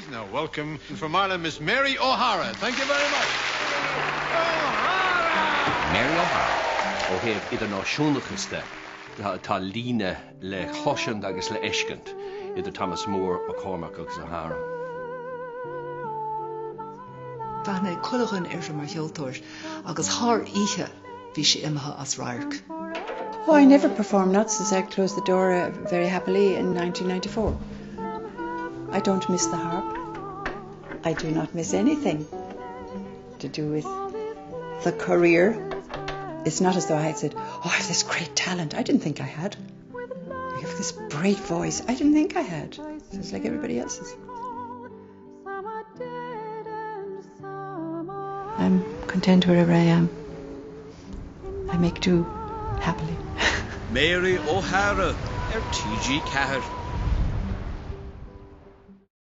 Please now welcome from Ireland, Miss Mary O'Hara. Thank you very much. O'Hara! Mary O'Hara. Ó héamh idirnáisiúnachasta tá líne le choisiant agus le éiscint idir Thomas Moore ó Cormac agus Hara. Bheanna culachan mar cheoltóir agus thar oíche bhí sé imethe as rairc. Oh, I never performed, not since I closed the door very happily in 1994. I don't miss the harp. I do not miss anything to do with the career. It's not as though I had said, oh, I have this great talent. I didn't think I had. I have this great voice. I didn't think I had. It's like everybody else's. I'm content wherever I am. I make do happily. Mary O'Hara, TG Cahir.